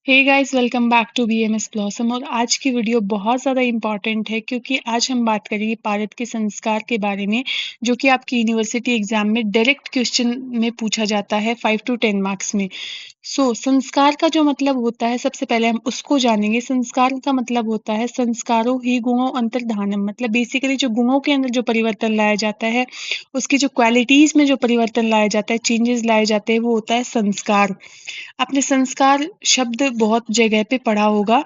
Hey guys, welcome back to BMS blossom. और आज की वीडियो बहुत ज़्यादा इम्पॉर्टेंट है क्योंकि आज हम बात करेंगे भारत के संस्कार के बारे में, जो कि आपकी यूनिवर्सिटी एग्जाम में डायरेक्ट क्वेश्चन में पूछा जाता है 5 टू 10 मार्क्स में। संस्कार का जो मतलब होता है, सबसे पहले हम उसको जानेंगे। संस्कार का मतलब होता है संस्कारों ही गुणों अंतर्धानम, मतलब बेसिकली जो गुणों के अंदर जो परिवर्तन लाया जाता है, उसकी जो क्वालिटीज में जो परिवर्तन लाया जाता है, चेंजेस लाए जाते हैं, वो होता है संस्कार। आपने संस्कार शब्द बहुत जगह पे पढ़ा होगा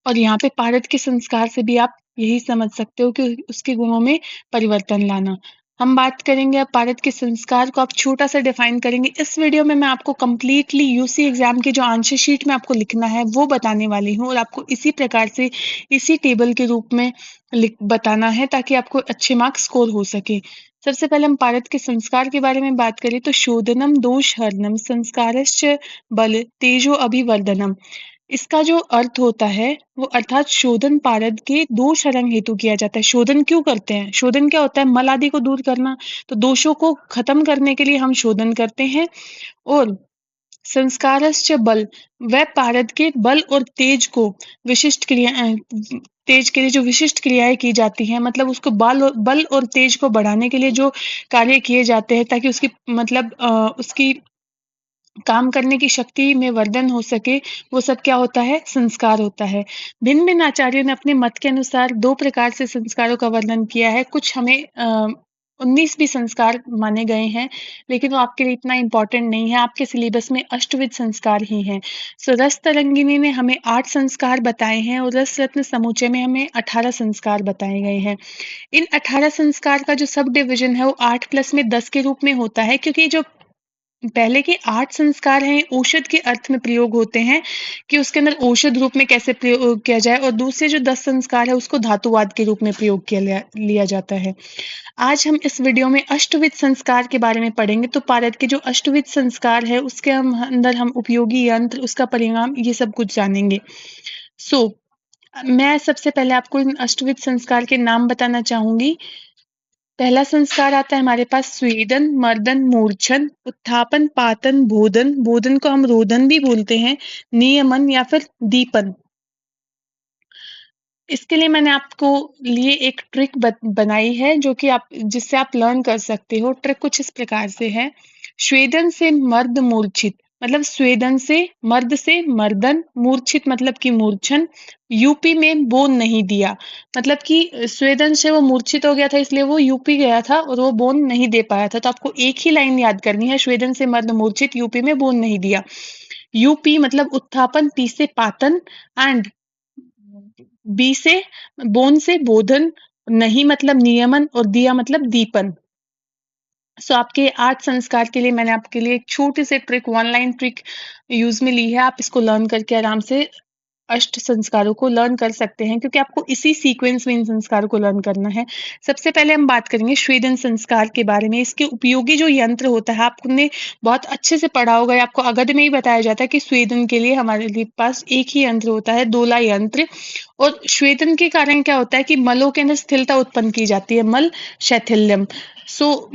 और यहाँ पे भारत के संस्कार से भी आप यही समझ सकते हो कि उसके गुणों में परिवर्तन लाना। हम बात करेंगे अब भारत के संस्कार को, आप छोटा सा डिफाइन करेंगे। इस वीडियो में मैं आपको कंप्लीटली यूसी एग्जाम के जो आंसर शीट में आपको लिखना है वो बताने वाली हूँ, और आपको इसी प्रकार से इसी टेबल के रूप में बताना है ताकि आपको अच्छे मार्क्स स्कोर हो सके। सबसे पहले हम भारत के संस्कार के बारे में बात करें तो शोधनम दोष हरणम संस्कारश्च बल तेजो अभिवर्धनम। इसका जो अर्थ होता है वो अर्थात शोधन पारद के दोष हरण हेतु किया जाता है। शोधन क्यों करते हैं? शोधन क्या होता है? मल आदि को दूर करना। तो दोषों को खत्म करने के लिए हम शोधन करते हैं। और संस्कारश्च बल, वह पारद के बल और तेज को विशिष्ट क्रिया तेज के लिए जो विशिष्ट क्रियाएं की जाती हैं, मतलब उसको बल और तेज को बढ़ाने के लिए जो कार्य किए जाते हैं ताकि उसकी मतलब उसकी काम करने की शक्ति में वर्धन हो सके, वो सब क्या होता है? संस्कार होता है। भिन्न-भिन्न आचार्यों ने अपने मत के अनुसार 2 प्रकार से संस्कारों का वर्णन किया है। कुछ हमें 19 भी संस्कार माने गए हैं, लेकिन वो आपके लिए इतना इम्पोर्टेंट नहीं है। आपके सिलेबस में अष्टविध संस्कार ही हैं। रस तरंगिणी ने हमें 8 संस्कार बताए हैं और रस रत्न समुच्चय में हमें 18 संस्कार बताए गए हैं। इन 18 संस्कार का जो सब डिविज़न है वो 8 प्लस में 10 के रूप में होता है, क्योंकि जो पहले के 8 संस्कार हैं, औषध के अर्थ में प्रयोग होते हैं कि उसके अंदर औषध रूप में कैसे प्रयोग किया जाए, और दूसरे जो 10 संस्कार है उसको धातुवाद के रूप में प्रयोग किया लिया जाता है। आज हम इस वीडियो में अष्टविध संस्कार के बारे में पढ़ेंगे। तो भारत के जो अष्टविध संस्कार है उसके अंदर हम उपयोगी यंत्र, उसका परिणाम, ये सब कुछ जानेंगे। मैं सबसे पहले आपको इन अष्टविध संस्कार के नाम बताना चाहूंगी। पहला संस्कार आता है हमारे पास स्वेदन, मर्दन, मूर्छन, उत्थापन, पातन, बोधन, बोधन को हम रोदन भी बोलते हैं, नियमन या फिर दीपन। इसके लिए मैंने आपको लिए एक ट्रिक बनाई है जो कि आप जिससे आप लर्न कर सकते हो। ट्रिक कुछ इस प्रकार से है। स्वेदन से मर्द मूर्छित, मतलब स्वेदन से मर्द से मर्दन, मूर्छित मतलब कि मूर्छन। यूपी में बोन नहीं दिया, मतलब कि स्वेदन से वो मूर्छित हो गया था इसलिए वो यूपी गया था और वो बोन नहीं दे पाया था। तो आपको एक ही लाइन याद करनी है, स्वेदन से मर्द मूर्छित, यूपी में बोन नहीं दिया। यूपी मतलब उत्थापन, पी से पातन, एंड बी से बोन से बोधन, नहीं मतलब नियमन, और दिया मतलब दीपन। आपके 8 संस्कार के लिए मैंने आपके लिए एक छोटी सी ट्रिक, 1 लाइन ट्रिक यूज में ली है। आप इसको लर्न करके आराम से अष्ट संस्कारों को लर्न कर सकते हैं, क्योंकि आपको इसी सीक्वेंस में इन संस्कारों को लर्न करना है। सबसे पहले हम बात करेंगे स्वेदन संस्कार के बारे में। इसके उपयोगी जो यंत्र होता है, आपने बहुत अच्छे से पढ़ा होगा, आपको अगध में ही बताया जाता है कि स्वेदन के लिए हमारे पास एक ही यंत्र होता है, दोला यंत्र। और स्वेदन के कारण क्या होता है कि मलों के अंदर स्थिरता उत्पन्न की जाती है, मल शैथिल्यम।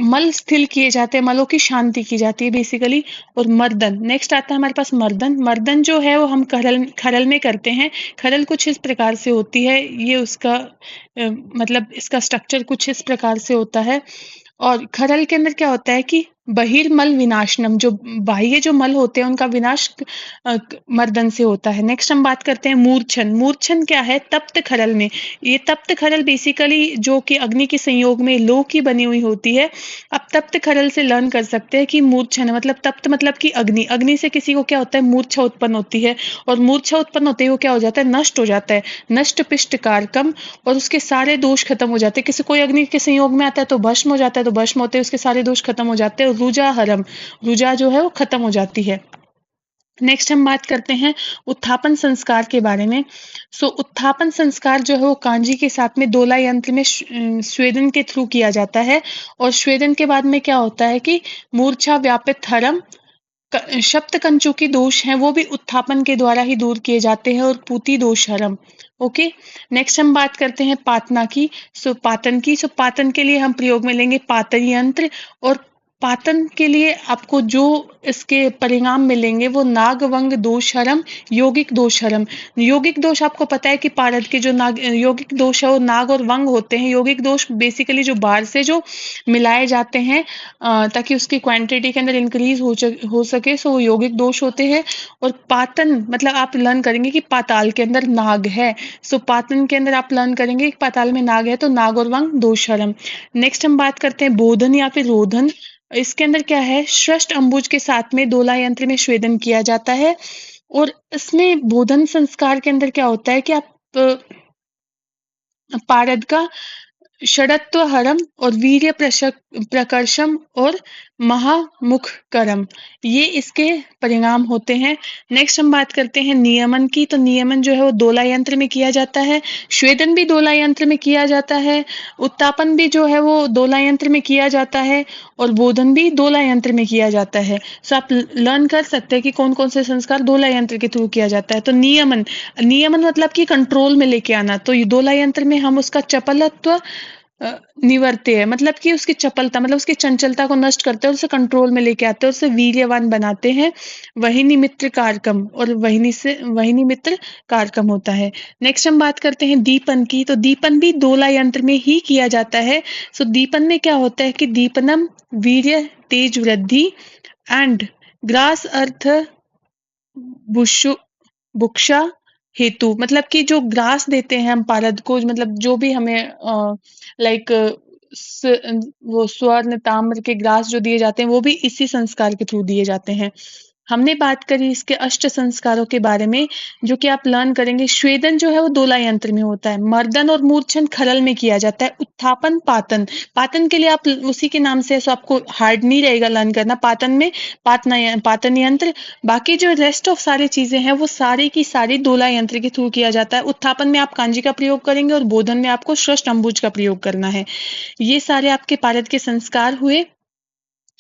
मल स्थिर किए जाते हैं, मलों की शांति की जाती है बेसिकली। और मर्दन, नेक्स्ट आता है हमारे पास मर्दन। मर्दन जो है वो हम खरल में करते हैं। खरल कुछ इस प्रकार से होती है, ये उसका मतलब इसका स्ट्रक्चर कुछ इस प्रकार से होता है। और खरल के अंदर क्या होता है कि बहिर्मल विनाशनम, जो बाह्य जो मल होते हैं उनका विनाश मर्दन से होता है। नेक्स्ट हम बात करते हैं मूर्छन। मूर्छन क्या है? तप्त खरल में। ये तप्त खरल बेसिकली जो कि अग्नि के संयोग में लोह की बनी हुई होती है। अब तप्त खरल से लर्न कर सकते हैं कि मूर्छन मतलब तप्त मतलब कि अग्नि, अग्नि से किसी को क्या होता है? मूर्छा उत्पन्न होती है, और मूर्छा उत्पन्न होते ही वो क्या हो जाता है? नष्ट हो जाता है, नष्ट पिष्ट कारकम, और उसके सारे दोष खत्म हो जाते हैं। किसी कोई अग्नि के संयोग में आता है तो भस्म हो जाता है, तो भस्म होते हैं उसके सारे दोष खत्म हो जाते हैं, और रुजा हरम, रुजा जो है वो खत्म हो जाती है। नेक्स्ट हम बात करते हैं उत्थापन संस्कार के बारे में। उत्थापन संस्कार जो है वो कांजी के साथ में दोला यंत्र में स्वेदन के थ्रू किया जाता है। और स्वेदन के बाद में क्या होता है कि मूर्छा व्यापित हरम, शप्त कंचुकी दोष हैं वो भी उत्थापन के द्वारा ही दूर किए जाते हैं, और पूती दोष हरम। ओके, नेक्स्ट हम बात करते हैं पातना की। पातन की। पातन के लिए हम प्रयोग में लेंगे पातन यंत्र। और पातन के लिए आपको जो इसके परिणाम मिलेंगे वो नाग वंग दोषहरम यौगिक दोषहरम। यौगिक दोष आपको पता है कि पारद के जो यौगिक दोष है वो नाग और वंग होते हैं। यौगिक दोष बेसिकली जो बाहर से जो मिलाए जाते हैं ताकि उसकी क्वांटिटी के अंदर इंक्रीज हो सके, सो वो यौगिक दोष होते हैं। और पातन मतलब आप लर्न करेंगे कि पाताल के अंदर नाग है, सो पातन के अंदर आप लर्न करेंगे कि पाताल में नाग है, तो नाग और वंग दोषहरम। नेक्स्ट हम बात करते हैं बोधन या फिर रोधन। इसके अंदर क्या है, श्रेष्ठ अम्बुज के साथ में दोला यंत्र में स्वेदन किया जाता है। और इसमें बोधन संस्कार के अंदर क्या होता है कि आप पारद का षडत्व हरम और वीर्य प्रकर्षम और महामुख करम, ये इसके परिणाम होते हैं। नेक्स्ट हम बात करते हैं नियमन की। तो नियमन जो है वो दोला यंत्र में किया जाता है, स्वेदन भी दोला यंत्र में किया जाता है, उत्तापन भी जो है वो दोला यंत्र में किया जाता है, और बोधन भी दोला यंत्र में किया जाता है। सो आप लर्न कर सकते हैं कि कौन कौन से संस्कार दोला यंत्र के थ्रू किया जाता है। तो नियमन, नियमन मतलब कि कंट्रोल में लेके आना। तो ये दोला यंत्र में हम उसका चपलत्व निवर्ते है, मतलब कि उसकी चपलता मतलब उसकी चंचलता को नष्ट करते हैं और उसे कंट्रोल में लेके आते हैं और उसे वीर्यवान बनाते हैं। वहिनी मित्र कारकम, और वहिनी मित्र कारकम होता है। नेक्स्ट हम बात करते हैं दीपन की। तो दीपन भी दोला यंत्र में ही किया जाता है। सो दीपन में क्या होता है कि दीपनम वीर्य तेज वृद्धि एंड ग्रास अर्थ बुषु बुक्षा हेतु, मतलब कि जो ग्रास देते हैं हम पारद को, मतलब जो भी हमें लाइक वो स्वर्ण ताम्र के ग्रास जो दिए जाते हैं वो भी इसी संस्कार के थ्रू दिए जाते हैं। हमने बात करी इसके अष्ट संस्कारों के बारे में, जो कि आप लर्न करेंगे। स्वेदन जो है वो दोला यंत्र में होता है, मर्दन और मूर्छन खरल में किया जाता है, उत्थापन पातन, पातन के लिए आप उसी के नाम से, सो आपको हार्ड नहीं रहेगा लर्न करना। पातन में पातन यंत्र, बाकी जो रेस्ट ऑफ सारी चीजें हैं वो सारी की सारी दोला यंत्र के थ्रू किया जाता है। उत्थापन में आप कांजी का प्रयोग करेंगे और बोधन में आपको श्रेष्ठ अम्बुज का प्रयोग करना है। ये सारे आपके पारद के संस्कार हुए।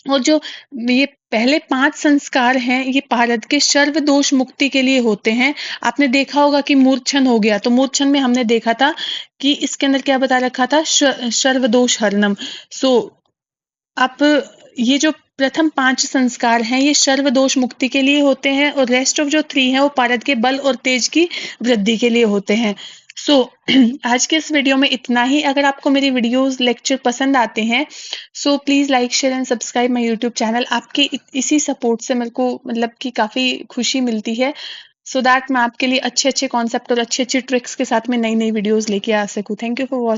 और जो ये पहले 5 संस्कार हैं, ये पारद के सर्व दोष मुक्ति के लिए होते हैं। आपने देखा होगा कि मूर्छन हो गया, तो मूर्छन में हमने देखा था कि इसके अंदर क्या बता रखा था, सर्व दोष हरणम। सो आप ये जो प्रथम 5 संस्कार हैं ये सर्व दोष मुक्ति के लिए होते हैं, और रेस्ट ऑफ जो 3 है वो पारद के बल और तेज की वृद्धि के लिए होते हैं। सो आज के इस वीडियो में इतना ही। अगर आपको मेरी वीडियोस लेक्चर पसंद आते हैं, so please like share and subscribe my YouTube channel. आपके इसी सपोर्ट से मेरे को मतलब कि काफी खुशी मिलती है, सो दैट मैं आपके लिए अच्छे अच्छे कॉन्सेप्ट और अच्छी अच्छी ट्रिक्स के साथ में नई नई वीडियोस लेके आ सकूं। Thank you for watching.